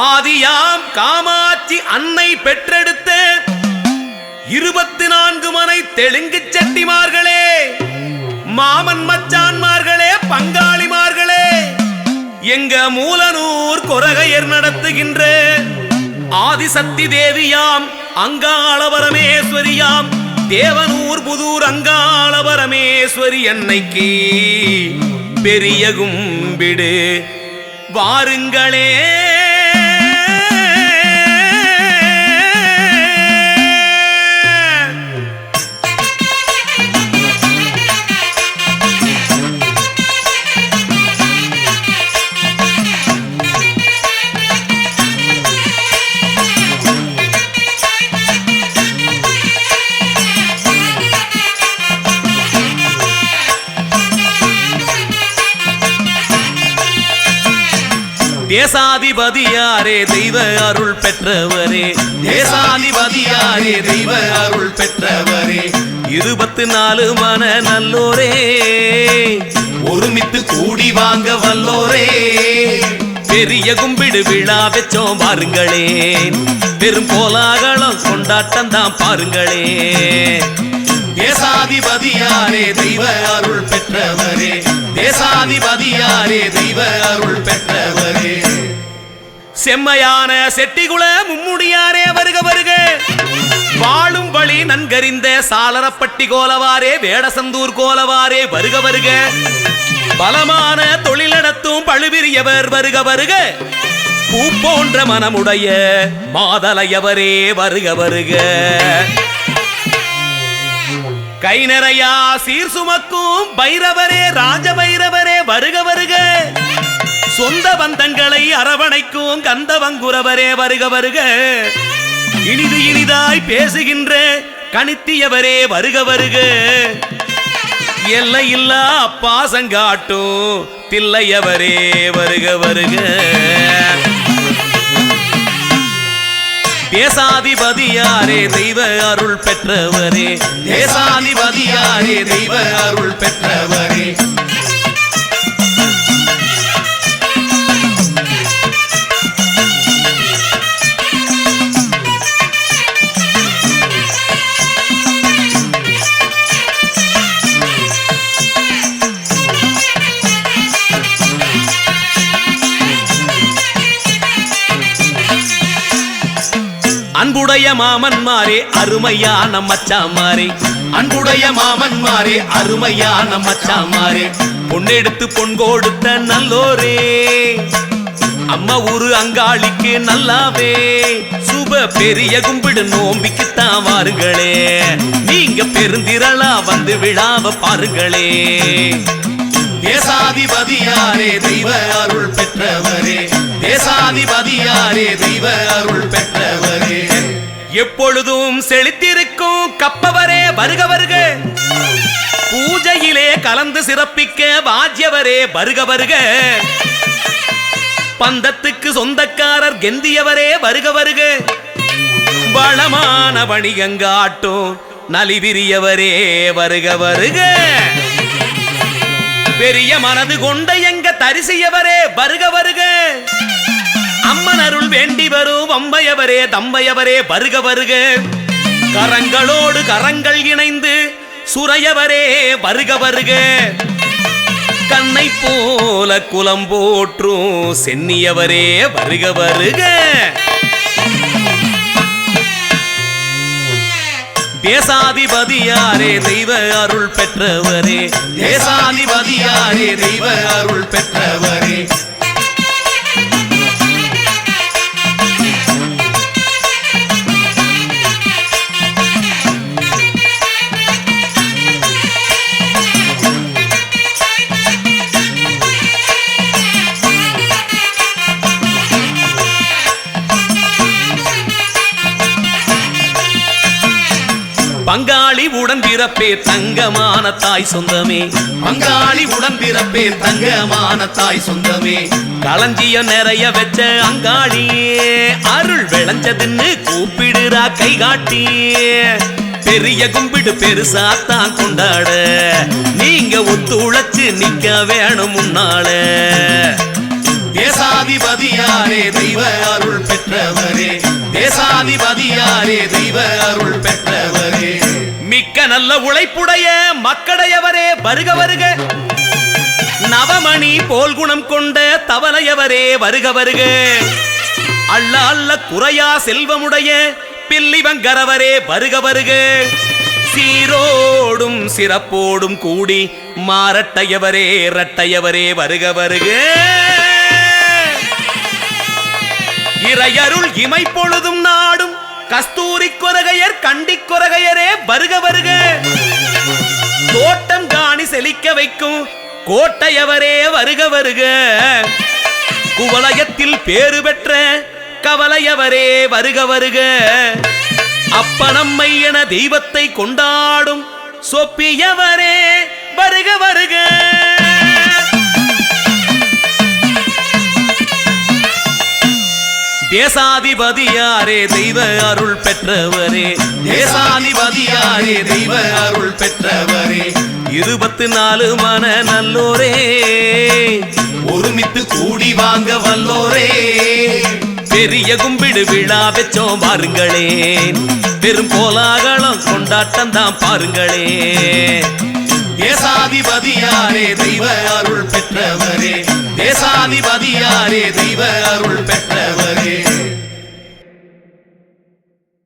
ஆதியாம் காமாட்சி அன்னை பெற்றெடுத்த 24 மனை தெலுங்கு செட்டிமார்களே, மாமன் மச்சான்மார்களே, பங்காளிமார்களே, எங்க மூலனூர் கொரகையர் நடத்துகின்ற ஆதிசக்தி தேவியாம் அங்காளபரமேஸ்வரியாம் தேவனூர் புதூர் அங்காளபரமேஸ்வரி அன்னைக்கு பெரிய கும்பிடு வாருங்களே. தேசாதிபதியாரே தெய்வ அருள் பெற்றவரே, தேசாதிபதியாரே தெய்வ அருள் பெற்றவரே, 24 மன நல்லோரே, ஒருமித்து கூடி வாங்க வல்லோரே, பெரிய கும்பிடு விழா வச்சோம் பாருங்களே, பெரும் கோலாகலம் கொண்டாட்டம் தான் பாருங்களே. தேசாதிபதியாரே தெய்வ அருள் பெற்றவரே, தேசாதிபதியாரே தெய்வ அருள் பெற்றவரே, செம்மையான செட்டிகுள மும்முடியாரே வருக வருக, வாழும் வழி நன்கறிந்த சாளரப்பட்டி கோலவாரே, வேடசந்தூர் கோலவாரே வருக வருக, பலமான தொழில் நடத்தும் பழுவிரியவர் வருக வருக, பூ போன்ற மனமுடைய மாதலையவரே வருக வருக, கை நிறையா சீர் சுமக்கும் பைரவரே ராஜபைரவரே வருக வருக, சொந்த பந்தங்களை அரவணைக்கும் கந்தவங்குரவரே வருக வருக, இனிது இனிதாய் பேசுகின்ற கணித்தியவரே வருக வருக, எல்லையில்லா பாசங்காட்டும் தில்லையவரே வருக வருக, தேசாதிபதியாரே தெய்வ அருள் பெற்றவரே, தேசாதிபதியாரே தெய்வ அருள் பெற்றவரே, அன்புடைய மாமன்மாரே அருமையான மச்சாமாரே, அன்புடைய மாமன்மாரே அருமையான மச்சாமாரே, பொன்னெடுத்து பொன் கொடுத்த நல்லோரே, அம்மா ஊரு அங்காளிக்கு நல்லாவே, சுப பெரிய கும்பிடு நோம்பிக்குத்தான் வாருங்களே, நீங்க பெருந்திரளா வந்து விழாவ பாருங்களே. தேசாதிபதியாரே தெய்வ அருள் பெற்றவரே, தேசாதிபதியாரே தெய்வ அருள் பெற்றவரே, எப்பொழுதும் செழித்திருக்கும் கப்பவரே வருக வருக, பூஜையிலே கலந்து சிறப்பிக்க வாஜ்யவரே வருக வருக, பந்தத்துக்கு சொந்தக்காரர் கெந்தியவரே வருக வருக, வளமான வணிகங்காட்டும் நலிவிரியவரே வருக வருக, பெரிய மனது கொண்ட எங்க தரிசியவரே வருக வருக, அம்மன் அருள் வேண்டி வரும் அம்பையவரே தம்பையவரே வருக வருக, கரங்களோடு கரங்கள் இணைந்து சுரையவரே வருக வருக, கண்ணை போல குலம் போற்றும் சென்னியவரே வருக வருக, தேசாதிபதியாரே தெய்வ அருள் பெற்றவரே, தேசாதிபதியாரே தெய்வ அருள் பெற்றவரே, பங்காளி உடன் பிறப்பே தங்கமான தாய் சொந்தமே, பங்காளி உடன் பிறப்பே தங்கமான தாய் சொந்தமே, களஞ்சியம் நிறைய வச்ச அங்காளியே அருள் விளைஞ்சதுன்னு கூப்பிடுறா கை காட்டி, பெரிய கும்பிடு பெருசாத்தான் கொண்டாட நீங்க நீங்க ஒத்துழைச்சு நிக்க வேணும் முன்னால. தேசாதிபதியாரே தெய்வ அருள் பெற்றவரே, தேசாதிபதியாரே தெய்வ அருள் பெற்றவரே. மிக்க நல்ல உழைப்புடைய மக்கடையவரே வருக வருக. நவமணி போல் குணம் கொண்ட தவளையவரே வருக வருக. அல்ல அல்ல குறையா செல்வமுடைய பில்லிவங்கரவரே வருக வருக. சீரோடும் சிறப்போடும் கூடி மாரட்டையவரே இரட்டையவரே வருக வருக. இறையருள் இமை பொழுதும் நாடும் கஸ்தூரி கொரகையர் கண்டி கொரகையரே வருக வருக. தோட்டம் காணி செழிக்க வைக்கும் கோட்டையவரே வருக வருக. குவலயத்தில் பேறு பெற்ற கவலையவரே வருக வருக. அப்பனம்மை என தெய்வத்தை கொண்டாடும் சொப்பியவரே வருக வருக. தேசாதிபதியாரே தெய்வ அருள் பெற்றவரே, தேசாதிபதியாரே தெய்வ அருள் பெற்றவரே. 24 மன நல்லோரே ஒருமித்து கூடி வாங்க வல்லோரே. பெரிய கும்பிடு விழா வெச்சோம் பாருங்களே, பெரும் கோலாகலம் கொண்டாட்டம் தான் பாருங்களே. தேசாதிபதியாரே தெய்வ அருள் பெற்றவரே, தேசாதிபதியாரே தெய்வ அருள் பெற்றவரே.